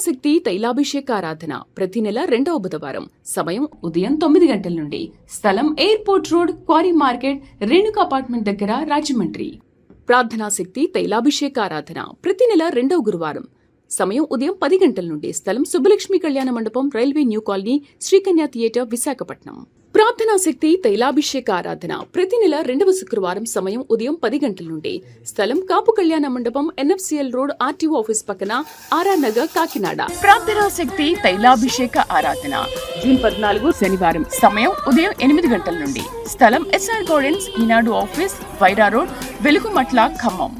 శక్తి తైలాభిషేక ఆరాధన ప్రతి నెల 2వ బుధవారం. సమయం ఉదయం 9 గంటల నుండి. స్థలం airport road, quarry market, Renuka apartment దగ్గర, రాజమండ్రి. ప్రార్థనా శక్తి తైలాభిషేక ఆరాధన ప్రతి నెల 2వ గురువారం. సమయం ఉదయం 10 గంటల నుండి. స్థలం సుబ్బలక్ష్మి కళ్యాణ మండపం, railway new colony, Sri Kanya theatre, Visakhapatnam. ప్రార్థనా శక్తి తైలాభిషేక ఆరాధన ప్రతి నెల 2వ శుక్రవారం. సమయం ఉదయం 10 గంటల నుండి. స్థలం కాపు కళ్యాణ మండపం, ఎన్ఎఫ్సిఎల్ రోడ్, ఆర్టీఓ ఆఫీస్ పక్కన, ఆర్ఆర్ నగర్, కాకినాడ. ప్రార్థనా శక్తి తైలాభిషేక ఆరాధన జూన్ 14 శనివారం. సమయం ఉదయం 8 గంటల నుండి. స్థలం ఎస్ఆర్ గార్డెన్స్, ఈనాడు ఆఫీస్, వైరా రోడ్, వెలుగుమట్ల, ఖమ్మం.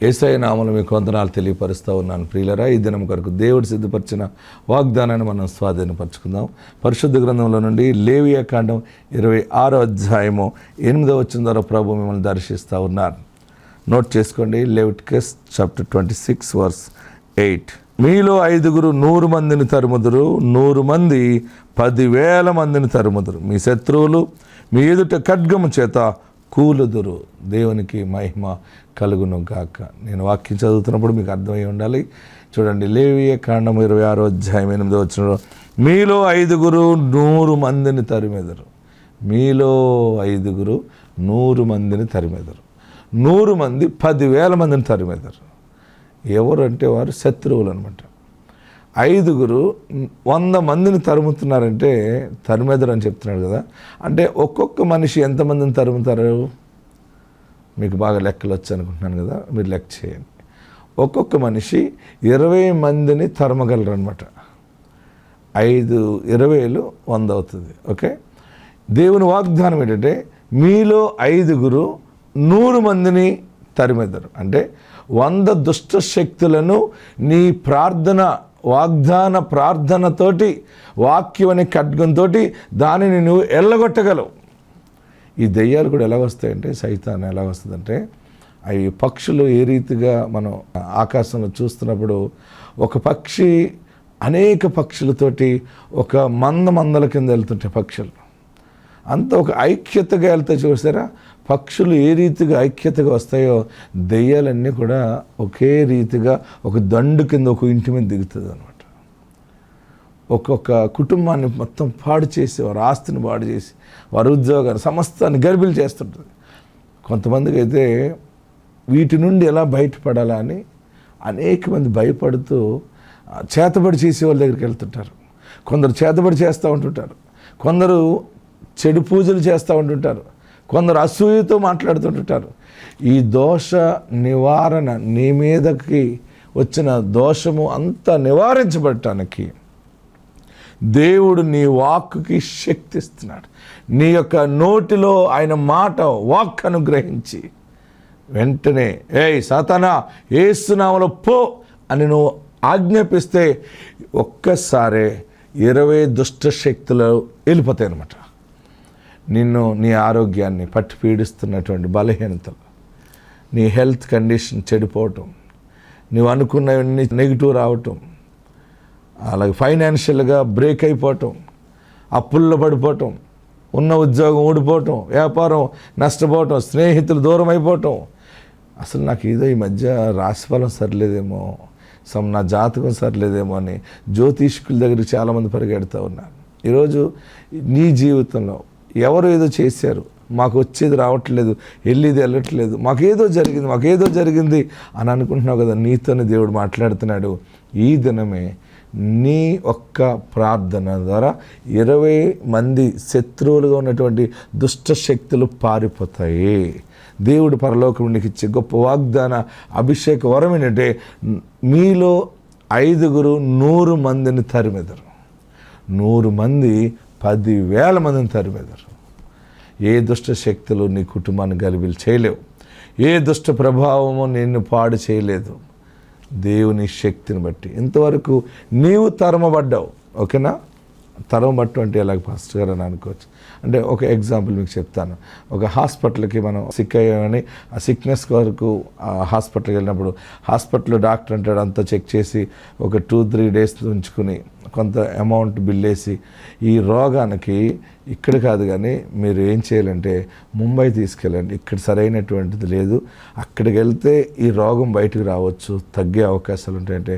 యేసయ్య నామములో మీకు వందనాలు తెలియపరుస్తూ ఉన్నాను. ప్రియులరా, ఈ దినం కొరకు దేవుడు సిద్ధపరిచిన వాగ్దానాన్ని మనం స్వాధీనపరచుకుందాం. పరిశుద్ధ గ్రంథంలో నుండి లేవియా కాండం 26వ అధ్యాయము 8వ వచనం ద్వారా ప్రభు మిమ్మల్ని దర్శిస్తూ ఉన్నారు. నోట్ చేసుకోండి. Leviticus chapter 26 verse 8. మీలో 5 100 మందిని తరుముదురు, 100 మంది 10,000 మందిని తరుముదురు. మీ శత్రువులు మీ ఎదుట ఖడ్గము చేత కూలుదురు. దేవునికి మహిమ కలుగును గాక. నేను వాక్యం చదువుతున్నప్పుడు మీకు అర్థమై ఉండాలి. చూడండి, లేవియా కాండం 26వ అధ్యాయం 8వ వచనంలో, మీలో 5 100 మందిని తరిమెదరు. మీలో 5 100 మందిని తరిమెదరు. 100 మంది 10,000 మందిని తరిమెదరు. ఎవరు అంటే వారు శత్రువులు అనమాట. 5 100 మందిని తరుముతున్నారంటే తరిమెదరు అని చెప్తున్నాడు కదా. అంటే ఒక్కొక్క మనిషి ఎంతమందిని తరుముతారు? మీకు బాగా లెక్కలు వచ్చు అనుకుంటున్నాను కదా, మీరు లెక్క చేయండి. ఒక్కొక్క మనిషి 20 మందిని తరమగలరు అనమాట. 5 20 100 అవుతుంది. ఓకే, దేవుని వాగ్దానం ఏంటంటే మీలో 5 100 మందిని తరిమెదరు. అంటే 100 దుష్ట శక్తులను నీ వాగ్దాన ప్రార్థనతోటి, వాక్యం అనే ఖడ్గంతో దానిని నువ్వు ఎల్లగొట్టగలవు. ఈ దెయ్యాలు కూడా ఎలా వస్తాయంటే, సైతాన్ ఎలా వస్తుందంటే, అవి పక్షులు ఏ రీతిగా మనం ఆకాశంలో చూస్తున్నప్పుడు ఒక పక్షి అనేక పక్షులతోటి ఒక మందల కింద వెళ్తుంటాయి పక్షులు. అంత ఒక ఐక్యతగా వెళ్తే చూసారా, పక్షులు ఏ రీతిగా ఐక్యతగా వస్తాయో దెయ్యాలన్నీ కూడా ఒకే రీతిగా ఒక దండు కింద ఒక ఇంటి మీద దిగుతుంది అనమాట. ఒక్కొక్క కుటుంబాన్ని మొత్తం పాడు చేసి, వారి ఆస్తిని పాడు చేసి, వారి ఉద్యోగాన్ని సమస్తాన్ని గర్భిలు చేస్తుంటుంది. కొంతమందికి అయితే వీటి నుండి ఎలా బయటపడాలా అని అనేక మంది భయపడుతూ చేతబడి చేసే వాళ్ళ దగ్గరికి వెళ్తుంటారు. కొందరు చేతబడి చేస్తూ ఉంటుంటారు, కొందరు చెడు పూజలు చేస్తూ ఉంటుంటారు, కొందరు అసూయతో మాట్లాడుతుంటుంటారు. ఈ దోష నివారణ, నీ మీదకి వచ్చిన దోషము అంతా నివారించబడటానికి దేవుడు నీ వాక్కుకి శక్తి ఇస్తున్నాడు. నీ యొక్క నోటిలో ఆయన మాట, వాక్ అనుగ్రహించి వెంటనే ఏయ్ సాతానా, యేసు నామములో పో అని నువ్వు ఆజ్ఞాపిస్తే ఒక్కసారే 20 దుష్ట శక్తులు వెళ్ళిపోతాయి అన్నమాట. నిన్ను, నీ ఆరోగ్యాన్ని పట్టి పీడిస్తున్నటువంటి బలహీనతలు, నీ హెల్త్ కండిషన్ చెడిపోవటం, నువ్వు అనుకున్నవన్నీ నెగిటివ్ రావటం, అలాగే ఫైనాన్షియల్గా బ్రేక్ అయిపోవటం, అప్పుల్లో పడిపోవటం, ఉన్న ఉద్యోగం ఊడిపోవటం, వ్యాపారం నష్టపోవటం, స్నేహితులు దూరం అయిపోవటం. అసలు నాకు ఏదో ఈ మధ్య రాశిఫలం సరిలేదేమో, నా జాతకం సరిలేదేమో అని జ్యోతిష్కుల దగ్గర చాలామంది పరిగెడుతూ ఉన్నారు. ఈరోజు నీ జీవితంలో ఎవరు ఏదో చేశారు, మాకు వచ్చేది రావట్లేదు, వెళ్ళట్లేదు, మాకేదో జరిగింది అని అనుకుంటున్నావు కదా. నీతోనే దేవుడు మాట్లాడుతున్నాడు. ఈ దినమే నీ ఒక్క ప్రార్థన ద్వారా 20 మంది శత్రువులుగా ఉన్నటువంటి దుష్ట శక్తులు పారిపోతాయి. దేవుడు పరలోకం నీకు ఇచ్చే గొప్ప వాగ్దాన అభిషేక వరం ఏంటంటే, మీలో 5 100 మందిని తరిమెదరు. 100 మంది 10,000 మందిని తరిమేదారు. ఏ దుష్ట శక్తులు నీ కుటుంబాన్ని గలిబిలి చేయలేవు. ఏ దుష్ట ప్రభావము నిన్ను పాడు చేయలేదు. దేవుని శక్తిని బట్టి ఇంతవరకు నీవు తరమబడ్డావు. ఓకేనా? తరమబట్టు అంటే ఎలాగ పాస్టర్ గారు అని అనుకోవచ్చు. అంటే ఒక ఎగ్జాంపుల్ మీకు చెప్తాను. ఒక హాస్పిటల్కి మనం సిక్ అయ్యామని ఆ సిక్నెస్ వరకు ఆ హాస్పిటల్కి వెళ్ళినప్పుడు హాస్పిటల్లో డాక్టర్ అంటాడు అంతా చెక్ చేసి ఒక 2-3 డేస్ ఉంచుకుని కొంత అమౌంట్ బిల్ వేసి ఈ రోగానికి ఇక్కడ కాదు కానీ మీరు ఏం చేయాలంటే ముంబై తీసుకెళ్ళండి, ఇక్కడ సరైనటువంటిది లేదు, అక్కడికి వెళ్తే ఈ రోగం బయటకు రావచ్చు, తగ్గే అవకాశాలు ఉంటాయంటే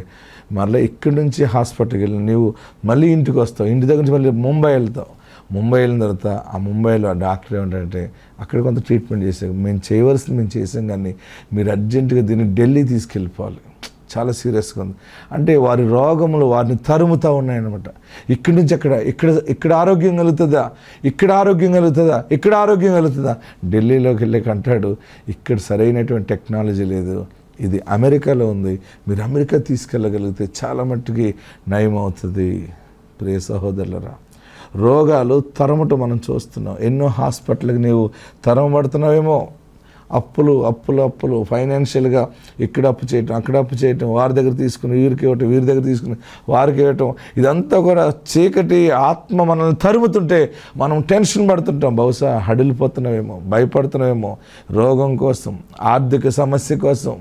మళ్ళీ ఇక్కడి నుంచి హాస్పిటల్కి వెళ్ళి నీవు మళ్ళీ ఇంటికి వస్తావు, ఇంటి దగ్గర నుంచి మళ్ళీ ముంబై వెళ్తావు. ముంబై వెళ్ళిన తర్వాత ఆ ముంబైలో ఆ డాక్టర్ ఏమంటారంటే అక్కడ కొంత ట్రీట్మెంట్ చేసాం, మేము చేయవలసింది మేము చేసాం, కానీ మీరు అర్జెంటుగా దీన్ని ఢిల్లీ తీసుకెళ్ళిపోవాలి, చాలా సీరియస్గా ఉంది అంటే వారి రోగములు వారిని తరుముతూ ఉన్నాయన్నమాట. ఇక్కడి నుంచి ఇక్కడ ఆరోగ్యం కలుగుతుందా, ఇక్కడ ఆరోగ్యం కలుగుతుందా, ఇక్కడ ఆరోగ్యం కలుగుతుందా, ఢిల్లీలోకి వెళ్ళాక అంటాడు ఇక్కడ సరైనటువంటి టెక్నాలజీ లేదు, ఇది అమెరికాలో ఉంది, మీరు అమెరికా తీసుకెళ్ళగలిగితే చాలా మట్టుకి నయం అవుతుంది. ప్రియ సహోదరులరా, రోగాలు తరమటం మనం చూస్తున్నాం. ఎన్నో హాస్పిటల్కి నీవు తరమబడుతున్నావేమో. అప్పులు ఫైనాన్షియల్గా ఇక్కడ అప్పు చేయటం, అక్కడ అప్పు చేయటం, వారి దగ్గర తీసుకుని వీరికి ఇవ్వటం, వీరి దగ్గర తీసుకుని వారికి ఇవ్వటం, ఇదంతా కూడా చీకటి ఆత్మ మనల్ని తరుముతుంటే మనం టెన్షన్ పడుతుంటాం. బహుశా హడిలిపోతున్నావేమో, భయపడుతున్నావేమో, రోగం కోసం, ఆర్థిక సమస్య కోసం,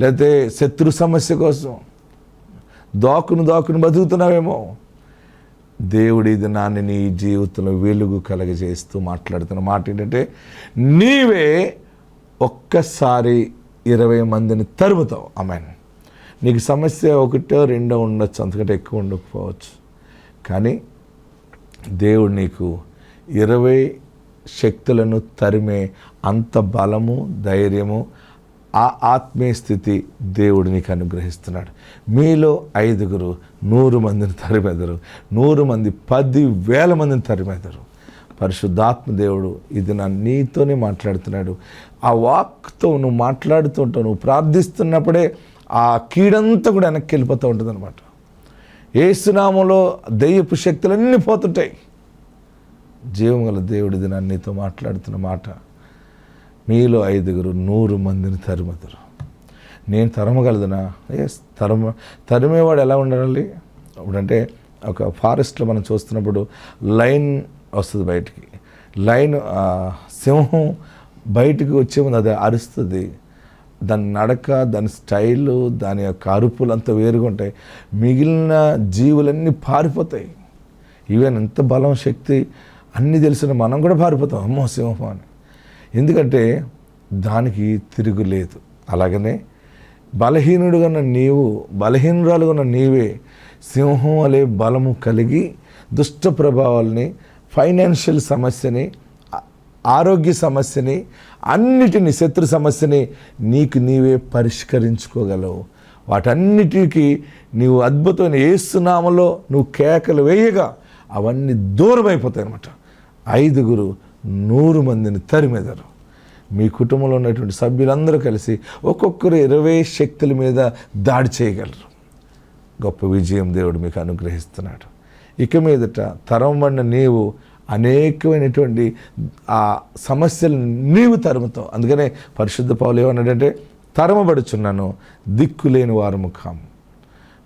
లేకపోతే శత్రు సమస్య కోసం దాకుని బతుకుతున్నావేమో. దేవుడి దినాన్ని నీ జీవితంలో వెలుగు కలగజేస్తూ మాట్లాడుతున్న మాట ఏంటంటే నీవే ఒక్కసారి 20 మందిని తరుముతావు. ఆమేన్. నీకు సమస్య 1-2 ఉండొచ్చు, అంతకంటే ఎక్కువ ఉండకపోవచ్చు, కానీ దేవుడు నీకు 20 శక్తులను తరిమే అంత బలము, ధైర్యము, ఆ ఆత్మీయ స్థితి దేవుడు నీకు అనుగ్రహిస్తున్నాడు. మీలో 5 100 మందిని తరిమెదరు, 100 మంది 10,000 మందిని తరిమెదరు. పరిశుద్ధాత్మ దేవుడు ఇది నీతోనే మాట్లాడుతున్నాడు. ఆ వాక్తో నువ్వు మాట్లాడుతుంటావు, నువ్వు ప్రార్థిస్తున్నప్పుడే ఆ కీడంతా కూడా వెనక్కి వెళ్ళిపోతూ ఉంటుంది అనమాట. యేసునామములో దెయ్యపు శక్తులన్నీ పోతుంటాయి. జీవం గల దేవుడి ఇది నీతో మాట్లాడుతున్న మాట. మీలో 5 100 మందిని తరుముతారు. నేను తరమగలదునా? ఎస్, తరిమేవాడు ఎలా ఉండాలి? ఇప్పుడంటే ఒక ఫారెస్ట్లో మనం చూస్తున్నప్పుడు లైన్ వస్తుంది బయటికి, లైన్ సింహం బయటికి వచ్చే ముందు అది అరుస్తుంది. దాని నడక, దాని స్టైలు, దాని యొక్క అరుపులు అంతా వేరుగా ఉంటాయి. మిగిలిన జీవులన్నీ పారిపోతాయి. ఈవెన్ ఎంత బలం, శక్తి అన్నీ తెలిసిన మనం కూడా పారిపోతాం, అమ్మో సింహం అని. ఎందుకంటే దానికి తిరుగులేదు. అలాగనే బలహీనుడుగా ఉన్న నీవు, బలహీనురాలుగా ఉన్న నీవే సింహం వలె బలము కలిగి దుష్ట ప్రభావాలని, ఫైనాన్షియల్ సమస్యని, ఆరోగ్య సమస్యని, అన్నిటినీ, శత్రు సమస్యని నీకు నీవే పరిష్కరించుకోగలవు. వాటన్నిటికీ నీవు అద్భుతమైన యేసు నామములో నువ్వు కేకలు వేయగా అవన్నీ దూరం అయిపోతాయి అన్నమాట. 5 100 మందిని తరిమెదరు. మీ కుటుంబంలో ఉన్నటువంటి సభ్యులందరూ కలిసి ఒక్కొక్కరు 20 శక్తుల మీద దాడి చేయగలరు. గొప్ప విజయం దేవుడు మీకు అనుగ్రహిస్తున్నాడు. ఇక మీదట తరమబడిన నీవు అనేకమైనటువంటి ఆ సమస్యలు నీవు తరుముతావు. అందుకనే పరిశుద్ధ పౌలు ఏమన్నాడంటే తరమబడుచున్నాను, దిక్కులేని వారము కాము.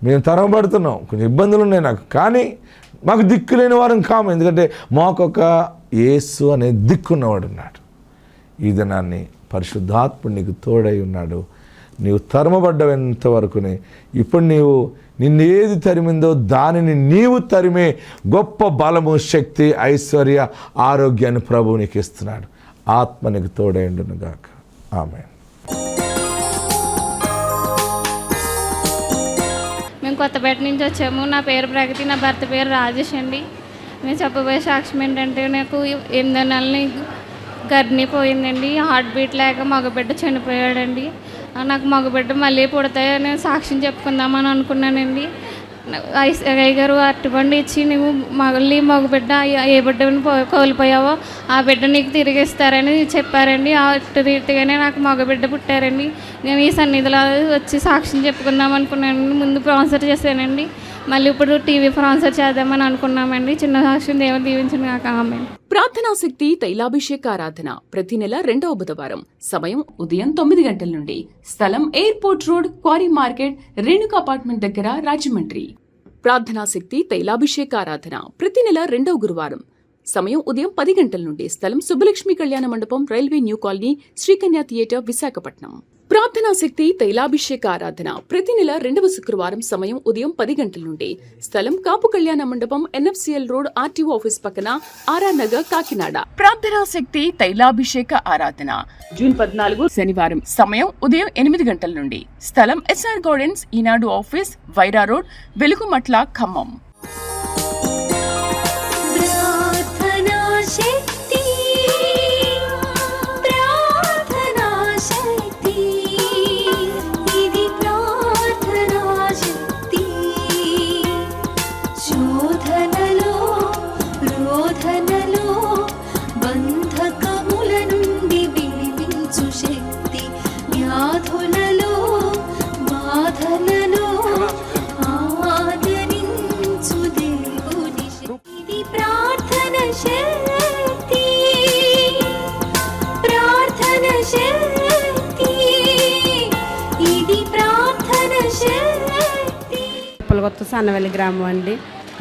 మేము తరమబడుతున్నాం, కొంచెం ఇబ్బందులు ఉన్నాయి నాకు, కానీ మాకు దిక్కులేని వారం కాము. ఎందుకంటే మాకొక యేసు అనే దిక్కున్నవాడు ఉన్నాడు. ఈ దినాన్ని పరిశుద్ధాత్ముడు నీకు తోడై ఉన్నాడు. నీవు తరమబడ్డవెంత వరకునే ఇప్పుడు నిన్ను ఏది తరిమిందో దానిని నీవు తరిమే గొప్ప బలము, శక్తి, ఐశ్వర్య, ఆరోగ్యాన్ని ప్రభువు నీకు ఇస్తున్నాడు. ఆత్మ నీకు తోడై ఉండును గాక. ఆమేన్. మేము కొత్తపేట నుంచి వచ్చాము. నా పేరు ప్రగతి, నా భర్త పేరు రాజేష్ అండి. నేను చెప్పబోయే సాక్ష్యం ఏంటంటే నాకు 8వ నెలని గర్భిణీ పోయిందండి. హార్ట్ బీట్ లేక మగబిడ్డ చనిపోయాడండి. నాకు మగబిడ్డ మళ్ళీ పుడతాయని సాక్ష్యం చెప్పుకుందామని అనుకున్నానండి. అయ్య గారు అరటిపండు ఇచ్చి నువ్వు మళ్ళీ మగబిడ్డ ఏ బిడ్డని కోల్పోయావో ఆ బిడ్డ నీకు తిరిగి ఇస్తారని చెప్పారండి. అటు రీతిగానే నాకు మగబిడ్డ పుట్టారండి. నేను ఈ సన్నిధిలో వచ్చి సాక్ష్యం చెప్పుకుందాం అనుకున్నానండి. ముందు స్పాన్సర్ చేశానండి. మళ్ళీ ఇప్పుడు టీవీ స్పాన్సర్ చేద్దామని అనుకున్నామండి. చిన్న సాక్ష్యం దేవుడు దీవించిన కాక ఆమె. ప్రార్థనా శక్తి తైలాభిషేక ఆరాధన ప్రతి నెల 2వ బుధవారం. సమయం ఉదయం 9 గంటల నుండి. స్థలం airport road, quarry market, Renuka apartment దగ్గర, రాజమండ్రి. ప్రార్థనా శక్తి తైలాభిషేక ఆరాధన ప్రతి నెల 2వ గురువారం. సమయం ఉదయం 10 గంటల నుండి. స్థలం సుబ్బలక్ష్మి కళ్యాణ మండపం, railway new colony, Srikanya theatre, Visakhapatnam. ప్రార్థనా శక్తి తైలాభిషేక ఆరాధన ప్రతి నెల 2వ శుక్రవారం. సమయం ఉదయం 10 గంటల నుండి. స్థలం కాపు కళ్యాణ మండపం, NFCL రోడ్, RTO ఆఫీస్ పక్కన, ఆర్ఆర్ నగర్, కాకినాడ. ప్రార్థనా శక్తి తైలాభిషేక ఆరాధన జూన్ 14 శనివారం. సమయం ఉదయం 8 గంటల నుండి. స్థలం SR గార్డెన్స్, ఈనాడు ఆఫీస్, వైరా రోడ్, వెలుగుమట్ల, ఖమ్మం. కొత్త సన్నవల్లి గ్రామం అండి.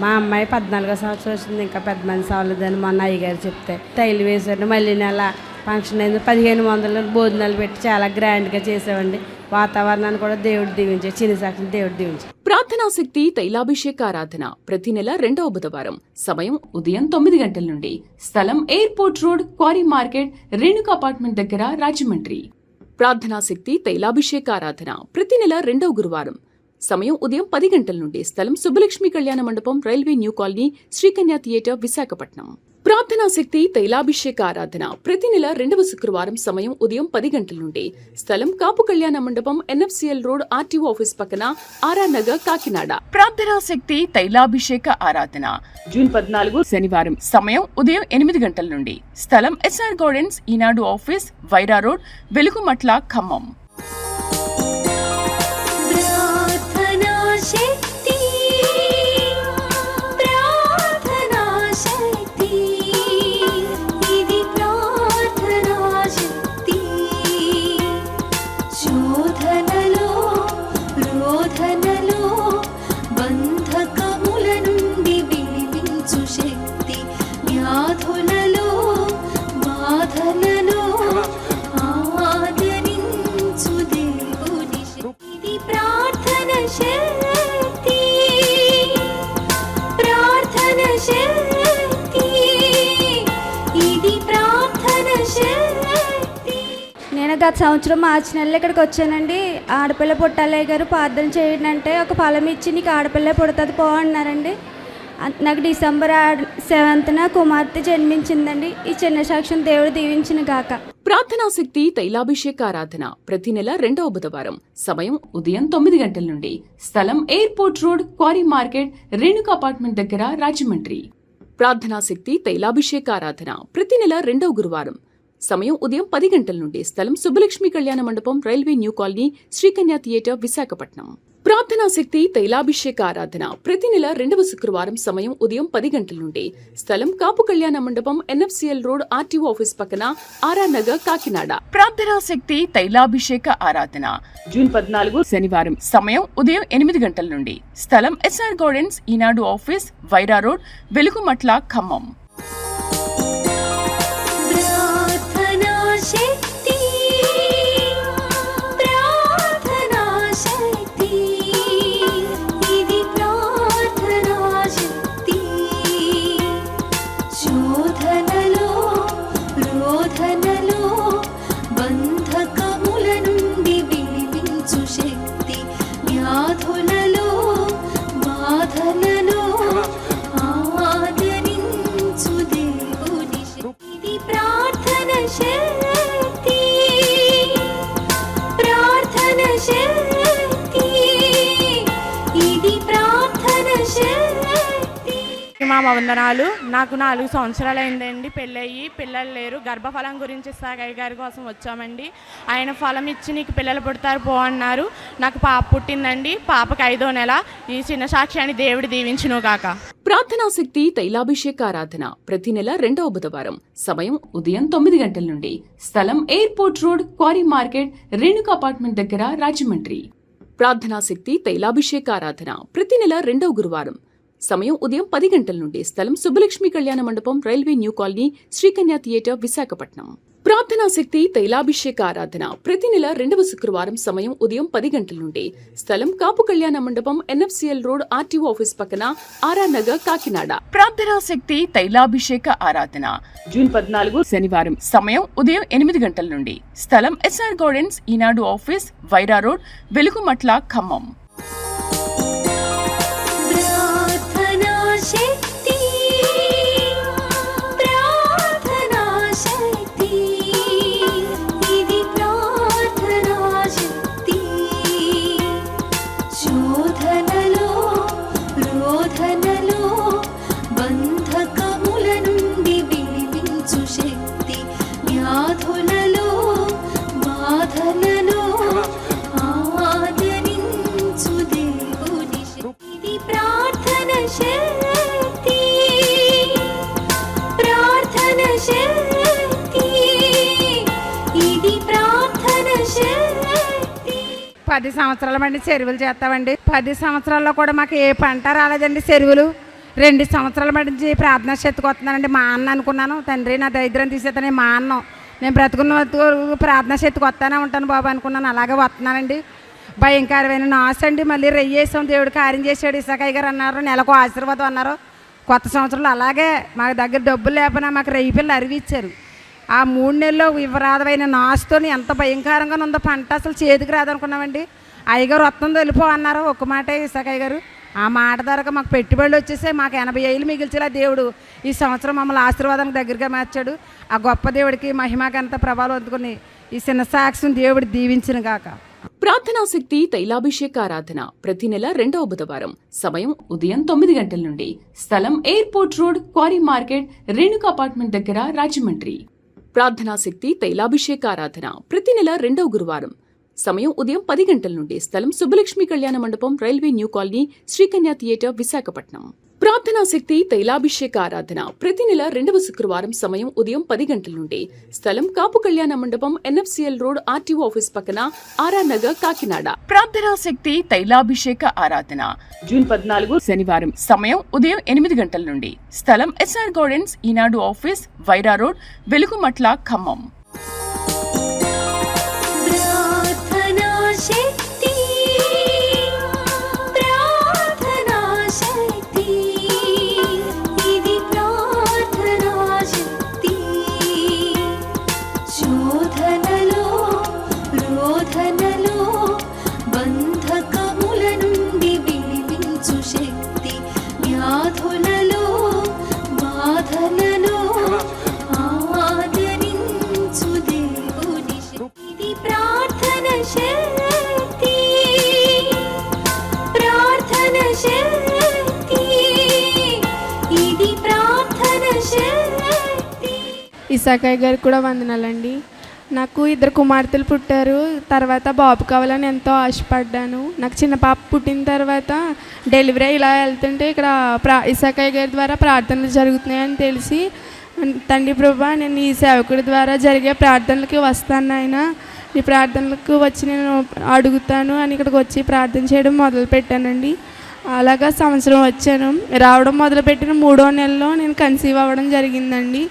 మా అమ్మాయి 14వ సంవత్సరం వచ్చింది, ఇంకా పెద్ద మంది సావలేదని మొన్న అయ్యగారు చెప్తే తైలు వేసాడు. మళ్ళీ నెల ఫంక్షన్ అయింది. 1500 భోజనాలు పెట్టి చాలా గ్రాండ్గా చేసామండి. వాతావరణాన్ని కూడా దేవుడు దీవించే, చిన్న సాక్షిని దేవుడు దీవించే. ప్రార్థనా శక్తి తైలాభిషేక ఆరాధన ప్రతి నెల 2వ బుధవారం. సమయం ఉదయం 9 గంటల నుండి. స్థలం airport road, quarry market, Renuka apartment దగ్గర, రాజమండ్రి. ప్రార్థనా శక్తి తైలాభిషేక ఆరాధన ప్రతి నెల 2వ గురువారం. సమయం ఉదయం 10 గంటల నుండి. స్థలం సుబ్బలక్ష్మి కళ్యాణ మండపం, railway new colony, Srikanya theatre, Visakhapatnam. ప్రార్థనా శక్తి తైలాభిషేక ఆరాధన ప్రతి నెల 2వ శుక్రవారం. సమయం ఉదయం 10 గంటల నుండి. స్థలం కాపు కళ్యాణ మండపం, NFCL రోడ్, RTO ఆఫీస్ పక్కన, ఆర్ఆర్ నగర్, కాకినాడ. ప్రార్థనా శక్తి తైలాభిషేక ఆరాధన జూన్ 14 శనివారం. సమయం ఉదయం 8 గంటల నుండి. స్థలం SR గార్డెన్స్, ఈనాడు ఆఫీస్, వైరా రోడ్, వెలుగుమట్ల, ఖమ్మం. నేను గత సంవత్సరం మార్చి నెలలో ఇక్కడికి వచ్చానండి. ఆడపిల్ల పుట్టాలయ్య గారు ప్రార్థన చేయండి అంటే ఒక ఫలం ఇచ్చి నీకు ఆడపిల్ల పుడుతుంది పో అన్నారండి. నాకు డిసెంబర్ 7న కుమార్తె జన్మించిందండి. ఈ చిన్న సాక్ష్యం దేవుడు దీవించిన గాక. ప్రార్థనా శక్తి తైలాభిషేక ఆరాధన ప్రతి నెల 2వ బుధవారం. సమయం ఉదయం 9 గంటల నుండి. స్థలం airport road, quarry market, Renuka apartment దగ్గర, రాజమండ్రి. ప్రార్థనా శక్తి తైలాభిషేక ఆరాధన ప్రతి నెల 2వ గురువారం. సమయం ఉదయం 10 గంటల నుండి. స్థలం సుబ్బలక్ష్మి కళ్యాణ మండపం, railway new colony, Srikanya theatre, Visakhapatnam. ప్రార్థనా శక్తి తైలాభిషేక ఆరాధన ప్రతి నెల 2వ శుక్రవారం. సమయం ఉదయం 10 గంటల నుండి. స్థలం కాపు కళ్యాణ మండపం, NFCL రోడ్, RTO ఆఫీస్ పక్కన, ఆర్ఆర్ నగర్, కాకినాడ. ప్రార్థనా శక్తి తైలాభిషేక ఆరాధన జూన్ 14 శనివారం. సమయం ఉదయం 8 గంటల నుండి. స్థలం SR గార్డెన్స్, ఈనాడు ఆఫీస్, వైరా రోడ్, వెలుగుమట్ల, ఖమ్మం. వ్యాధులలో బాధలలో ఆదరించు మా వందనాలు. నాకు 4 సంవత్సరాలు అయిందండి పెళ్ళయ్యి, పిల్లలు లేరు. గర్భఫలం గురించి సాగయ్య గారి కోసం వచ్చామండి. ఆయన ఫలం ఇచ్చి నీకు పిల్లలు పుడతారు పో అన్నారు. నాకు పాప పుట్టిందండి. పాపకి 5వ నెల. ఈ చిన్న సాక్ష్యాన్ని దేవుడు దీవించును గాక. ప్రార్థనా శక్తి తైలాభిషేక ఆరాధన ప్రతి నెల 2వ బుధవారం. సమయం ఉదయం 9 గంటల నుండి. స్థలం airport road, quarry market, Renuka apartment దగ్గర, రాజమండ్రి. ప్రార్థనా శక్తి తైలాభిషేక ఆరాధన ప్రతి నెల 2వ గురువారం. సమయం ఉదయం 10 గంటల నుండి. స్థలం సుబ్బలక్ష్మి కళ్యాణ మండపం, railway new colony, Srikanya theatre, Visakhapatnam. ప్రార్థనా శక్తి తైలాభిషేక ఆరాధన ప్రతి నెల 2వ శుక్రవారం. సమయం ఉదయం 10 గంటల నుండి. స్థలం కాపు కళ్యాణ మండపం, NFCL రోడ్, RTO ఆఫీస్ పక్కన, ఆర్ఆర్ నగర్, కాకినాడ. ప్రార్థనా శక్తి తైలాభిషేక ఆరాధన జూన్ 14 శనివారం. సమయం ఉదయం 8 గంటల నుండి. స్థలం SR గార్డెన్స్, ఈనాడు ఆఫీస్, వైరా రోడ్, వెలుగుమట్ల, ఖమ్మం. పది సంవత్సరాల మంది చెరువులు చేస్తామండి. 10 సంవత్సరాల్లో కూడా మాకు ఏ పంట రాలేదండి. చెరువులు 2 సంవత్సరాల నుంచి ప్రార్థన శక్తికి వస్తున్నానండి. మా అన్న అనుకున్నాను, తండ్రి నా దరిద్రం తీసేస్తానే మా అన్నం, నేను బ్రతుకున్న ప్రార్థన శక్తికి వస్తానే ఉంటాను బాబు అనుకున్నాను. అలాగే వస్తున్నానండి. భయంకరమైన నాశ అండి. మళ్ళీ రెయ్యేసాం, దేవుడు కార్యం చేశాడు. ఇసాకయ్య గారు అన్నారు నెలకు ఆశీర్వాదం అన్నారు. కొత్త సంవత్సరంలో అలాగే మా దగ్గర డబ్బులు లేకపోయినా మాకు రెయ్యి పిల్లలు అరివిచ్చారు. ఆ 3 నెలల్లో విపరాధమైన నాసుతో ఎంత భయంకరంగా ఉందో పంట, అసలు చేతికి రాదనుకున్నామండి. అయ్యగారు వస్తుందో వెళ్ళిపో అన్నారు. ఒక్క మాట ఇసాకయ్య గారు. ఆ మాట ద్వారా మాకు పెట్టుబడులు వచ్చేసి మాకు 80 ఏళ్ళు మిగిల్చేలా దేవుడు ఈ సంవత్సరం మమ్మల్ని ఆశీర్వాదానికి దగ్గరగా మార్చాడు. ఆ గొప్ప దేవుడికి మహిమకంత ప్రభావం అందుకుని ఈ చిన్న సాక్ష్యం దేవుడు దీవించిన గాక. ప్రార్థనా శక్తి తైలాభిషేక ఆరాధన ప్రతి నెల 2వ బుధవారం. సమయం ఉదయం 9 గంటల నుండి. స్థలం airport road, quarry market, Renuka apartment దగ్గర, రాజమండ్రి. ప్రార్థనా శక్తి తైలాభిషేక ఆరాధన ప్రతి నెల 2వ గురువారం. సమయం ఉదయం 10 గంటల నుండి. స్థలం సుబ్బలక్ష్మి కళ్యాణ మండపం, railway new colony, Srikanya theatre, Visakhapatnam. ప్రార్థనా శక్తి తైలాభిషేక ఆరాధన ప్రతి నెల 2వ శుక్రవారం. సమయం ఉదయం 10 గంటల నుండి. స్థలం కాపు కళ్యాణ మండపం, NFCL రోడ్, RTO ఆఫీస్ పక్కన, ఆర్ఆర్ నగర్, కాకినాడ. ప్రార్థనా శక్తి తైలాభిషేక ఆరాధన జూన్ 14 శనివారం. సమయం ఉదయం 8 గంటల నుండి. స్థలం SR గార్డెన్స్, ఈనాడు ఆఫీస్, వైరా రోడ్, వెలుగుమట్ల, ఖమ్మం. ఇసాకయ్య గారికి కూడా వందనాలండి. నాకు 2 కుమార్తెలు పుట్టారు. తర్వాత బాబు కావాలని ఎంతో ఆశపడ్డాను. నాకు చిన్న పాప పుట్టిన తర్వాత డెలివరీ ఇలా వెళ్తుంటే ఇక్కడ ఇసాకయ్య గారి ద్వారా ప్రార్థనలు జరుగుతున్నాయని తెలిసి, తండ్రి ప్రభా నేను ఈ సేవకుడి ద్వారా జరిగే ప్రార్థనలకి వస్తాను, ఆయన ఈ ప్రార్థనలకు వచ్చి నేను అడుగుతాను అని ఇక్కడికి వచ్చి ప్రార్థన చేయడం మొదలుపెట్టానండి. అలాగా సంవత్సరం వచ్చాను. రావడం మొదలుపెట్టిన 3వ నెలలో నేను కన్సీవ్ అవ్వడం జరిగిందండి.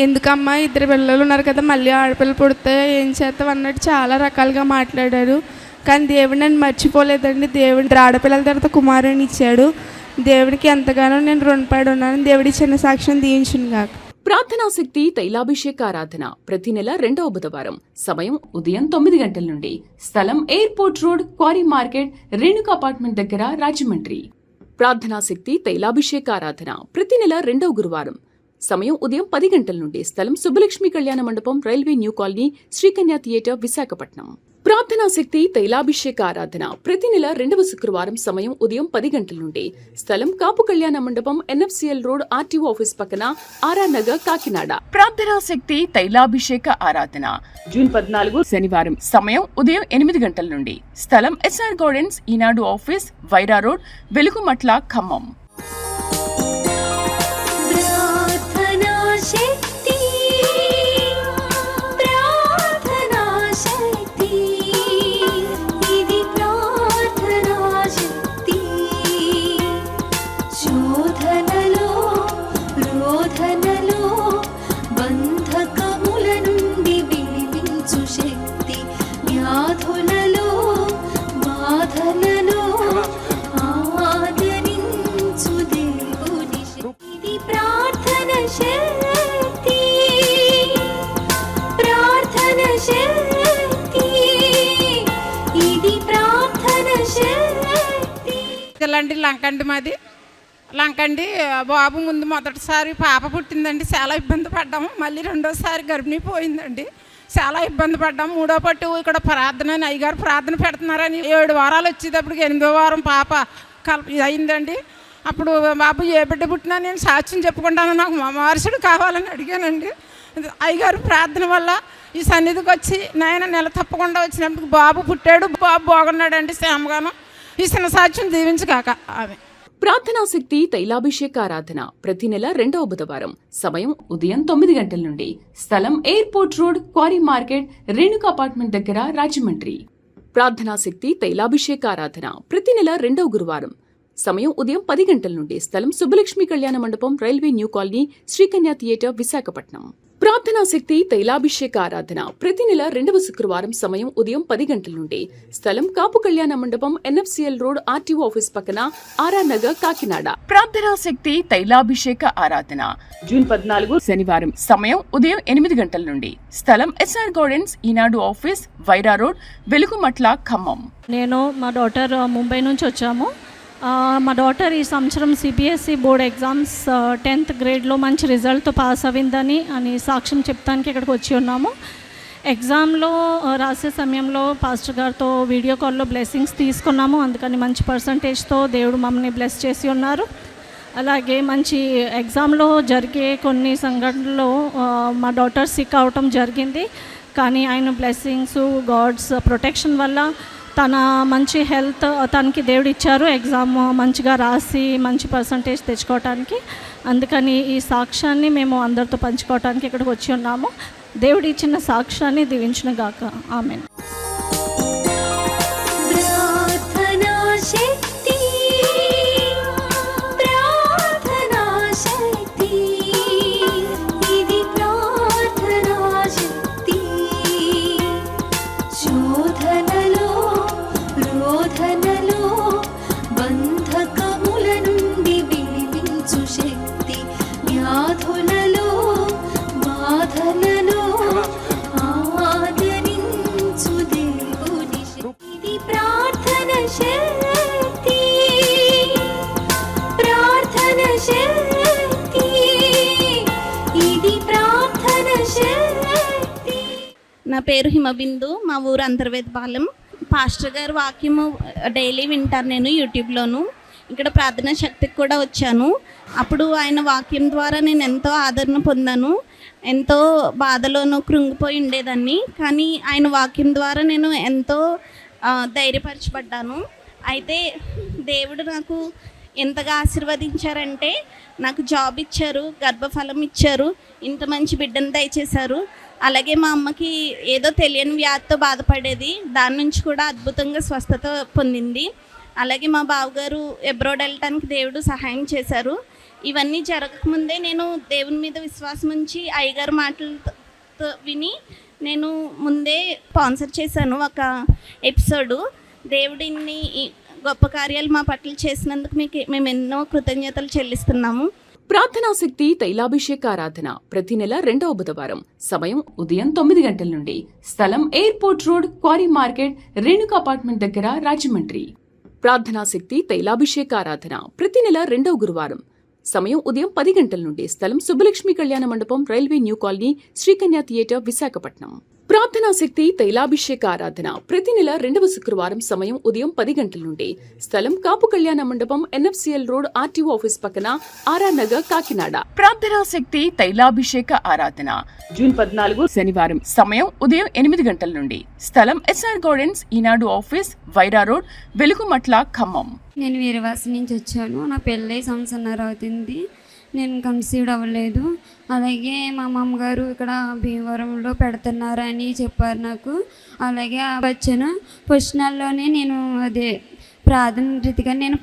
ఎందుకమ్మా 2 పిల్లలు ఉన్నారు కదా, మళ్ళీ ఆడపిల్లలు పుడితే ఏం చేస్తాం అన్నట్టు చాలా రకాలుగా మాట్లాడారు. కానీ దేవుడు నన్ను మర్చిపోలేదండి. దేవుడు ఆడపిల్లల తర్వాత కుమారుని ఇచ్చాడు. దేవుడికి ఎంతగానో నేను రుణపడి ఉన్నాను. దేవుడి చిన్న సాక్ష్యం దీవించును గాక. ప్రార్థనా శక్తి తైలాభిషేక ఆరాధన ప్రతి నెల 2వ బుధవారం. సమయం ఉదయం 9 గంటల నుండి. స్థలం airport road, quarry market, Renuka apartment దగ్గర, రాజమండ్రి. ప్రార్థనా శక్తి తైలాభిషేక ఆరాధన ప్రతి నెల 2వ గురువారం. సమయం ఉదయం 10 గంటల నుండి. స్థలం సుబ్బలక్ష్మి కళ్యాణ మండపం, railway new colony, Srikanya theatre, Visakhapatnam. ప్రార్థనా శక్తి తైలాభిషేక ఆరాధన ప్రతి నెల 2వ శుక్రవారం సమయం ఉదయం 10 గంటల నుండి స్థలం కాపు కళ్యాణ మండపం NFCL రోడ్ RTO ఆఫీస్ పక్కన ఆర్ఆర్ నగర్ కాకినాడ. ప్రార్థనా శక్తి తైలాభిషేక ఆరాధన జూన్ 14 శనివారం సమయం ఉదయం 8 గంటల నుండి స్థలం SR గార్డెన్స్ ఈనాడు ఆఫీస్ వైరా రోడ్ వెలుగుమట్ల ఖమ్మం. ఇలాంటి లంకండి మాది లంకండి. బాబు ముందు మొదటిసారి పాప పుట్టిందండి, చాలా ఇబ్బంది పడ్డాము. మళ్ళీ రెండోసారి గర్భిణీ పోయిందండి, చాలా ఇబ్బంది పడ్డాము. మూడో పట్టు ఇక్కడ ప్రార్థన అని అయ్యగారు ప్రార్థన పెడుతున్నారని 7 వారాలు వచ్చేటప్పటికి 8వ వారం పాప అయిందండి. అప్పుడు బాబు ఏ బిడ్డ పుట్టినా నేను సాక్ష్యం చెప్పుకుంటాను, నాకు మా వారసుడు కావాలని అడిగానండి. అయ్యగారు ప్రార్థన వల్ల ఈ సన్నిధికి వచ్చి నాయన నెల తప్పకుండా వచ్చినప్పుడు బాబు పుట్టాడు, బాబు బాగున్నాడండి శ్యామగాను. ఈ చిన్న సాక్ష్యం దీవించగాక ఆమె. ప్రార్థనా శక్తి తైలాభిషేక ఆరాధన ప్రతి నెల 2వ బుధవారం సమయం ఉదయం 9 గంటల నుండి స్థలం airport road quarry market Renuka apartment దగ్గర రాజమండ్రి. ప్రార్థనా శక్తి తైలాభిషేక ఆరాధన ప్రతి నెల 2వ గురువారం సమయం ఉదయం 10 గంటల నుండి స్థలం సుబ్బలక్ష్మి కళ్యాణ మండపం railway new colony Sri Kanya theatre Visakhapatnam. ప్రార్థనా శక్తి తైలాభిషేక ఆరాధన ప్రతి నెల 2వ శుక్రవారం సమయం ఉదయం 10 గంటల నుండి స్థలం కాపు కళ్యాణ మండపం NFCL రోడ్ RTO ఆఫీస్ పక్కన ఆర్ఆర్ నగర్ కాకినాడ. ప్రార్థనా శక్తి తైలాభిషేక ఆరాధన జూన్ 14 శనివారం సమయం ఉదయం 8 గంటల నుండి స్థలం SR గార్డెన్స్ ఈనాడు ఆఫీస్ వైరా రోడ్ వెలుగుమట్ల ఖమ్మం. నేను మా డాటర్ ముంబై నుంచి వచ్చాము. మా డాటర్ ఈ సంవత్సరం CBSE బోర్డ్ ఎగ్జామ్స్ 10th గ్రేడ్లో మంచి రిజల్ట్తో పాస్ అయిందని సాక్ష్యం చెప్తానికి ఇక్కడికి వచ్చి ఉన్నాము. ఎగ్జామ్లో రాసే సమయంలో పాస్టర్ గారితో వీడియో కాల్లో బ్లెస్సింగ్స్ తీసుకున్నాము. అందుకని మంచి పర్సంటేజ్తో దేవుడు మమ్మల్ని బ్లెస్ చేసి ఉన్నారు. అలాగే మంచి ఎగ్జామ్లో జరిగే కొన్ని సంఘటనలో మా డాటర్ సిక్ అవటం జరిగింది. కానీ ఆయన బ్లెస్సింగ్స్ గాడ్స్ ప్రొటెక్షన్ వల్ల తన మంచి హెల్త్ తనకి దేవుడు ఇచ్చారు, ఎగ్జామ్ మంచిగా రాసి మంచి పర్సంటేజ్ తెచ్చుకోవటానికి. అందుకని ఈ సాక్ష్యాన్ని మేము అందరితో పంచుకోవటానికి ఇక్కడికి వచ్చి ఉన్నాము. దేవుడు ఇచ్చిన సాక్ష్యాన్ని దీవించిన గాక ఆమేన్. నా పేరు హిమబిందు, మా ఊరు అంతర్వేదపాలెం. పాస్టర్ గారు వాక్యము డైలీ వింటాను నేను యూట్యూబ్లోను. ఇక్కడ ప్రార్థనా శక్తికి కూడా వచ్చాను. అప్పుడు ఆయన వాక్యం ద్వారా నేను ఎంతో ఆదరణ పొందాను. ఎంతో బాధలోనూ కృంగిపోయి ఉండేదాన్ని. కానీ ఆయన వాక్యం ద్వారా నేను ఎంతో ధైర్యపరచబడ్డాను. అయితే దేవుడు నాకు ఎంతగా ఆశీర్వదించారంటే, నాకు జాబ్ ఇచ్చారు, గర్భఫలం ఇచ్చారు, ఇంత మంచి బిడ్డను దయచేశారు. అలాగే మా అమ్మకి ఏదో తెలియని వ్యాధితో బాధపడేది, దాని నుంచి కూడా అద్భుతంగా స్వస్థత పొందింది. అలాగే మా బావగారు అబ్రాడ్ వెళ్ళటానికి దేవుడు సహాయం చేశారు. ఇవన్నీ జరగకముందే నేను దేవుని మీద విశ్వాసం ఉంచి అయ్యగారు మాటలతో విని నేను ముందే స్పాన్సర్ చేశాను ఒక ఎపిసోడు. దేవుడిని గొప్ప కార్యాలు మా పట్ల చేసినందుకు మేము ఎన్నో కృతజ్ఞతలు చెల్లిస్తున్నాము. ప్రార్థనా శక్తి తైలాభిషేక ఆరాధన ప్రతి నెల 2వ బుధవారం సమయం ఉదయం 9 గంటల నుండి స్థలం airport road quarry market Renuka apartment దగ్గర రాజమండ్రి. ప్రార్థనా శక్తి తైలాభిషేక ఆరాధన ప్రతి నెల 2వ గురువారం సమయం ఉదయం 10 గంటల నుండి స్థలం సుబ్బలక్ష్మి కళ్యాణ మండపం railway new colony Sri Kanya theatre Visakhapatnam. ప్రార్థనా శక్తి తైలాభిషేక ఆరాధన ప్రతి నెల 2వ శుక్రవారం సమయం ఉదయం 10 గంటల నుండి. స్థలం కాపు కళ్యాణ మండపం, NFCL రోడ్, RTO ఆఫీస్ పక్కన, RR నగర్, కాకినాడ. ప్రార్థనా శక్తి తైలాభిషేక ఆరాధన జూన్ 14 శనివారం సమయం ఉదయం 8 గంటల నుండి. స్థలం SR గార్డెన్స్, ఈనాడు ఆఫీస్, వైరా రోడ్, వెలుగుమట్ల, ఖమ్మం. నేను వీరవాసి నుంచి వచ్చాను. నా పెళ్ళై సంవత్సరంన్నర అవుతుంది. నేను కన్సీవ్డ్ అవ్వలేదు. అలాగే మా మామగారు ఇక్కడ భీమవరంలో పెడుతున్నారని చెప్పారు నాకు. అలాగే వచ్చాను. ఫస్ట్ నెలలోనే నేను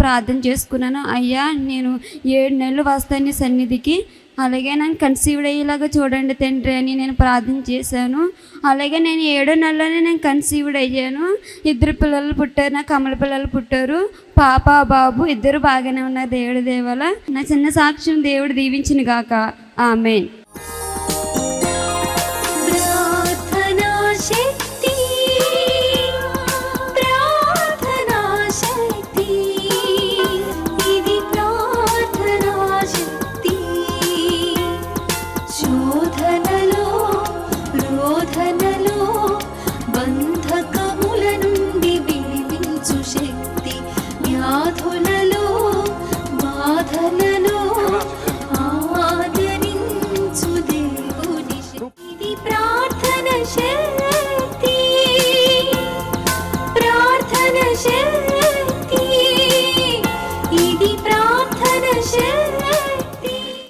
ప్రార్థన చేసుకున్నాను. అయ్యా, నేను 7 నెలలు వస్తాను సన్నిధికి, అలాగే నన్ను కన్సీవ్డ్ అయ్యేలాగా చూడండి తండ్రి అని నేను ప్రార్థన చేశాను. అలాగే నేను 7వ నెలలోనే నేను కన్సీవ్డ్ అయ్యాను. 2 పిల్లలు పుట్టారు, నాకు కమల పిల్లలు పుట్టారు. పాప బాబు 2 బాగానే ఉన్నారు దేవుడి దేవల. నా చిన్న సాక్ష్యం దేవుడు దీవించిన గాక. ఆమేన్. ప్రార్థన శక్తి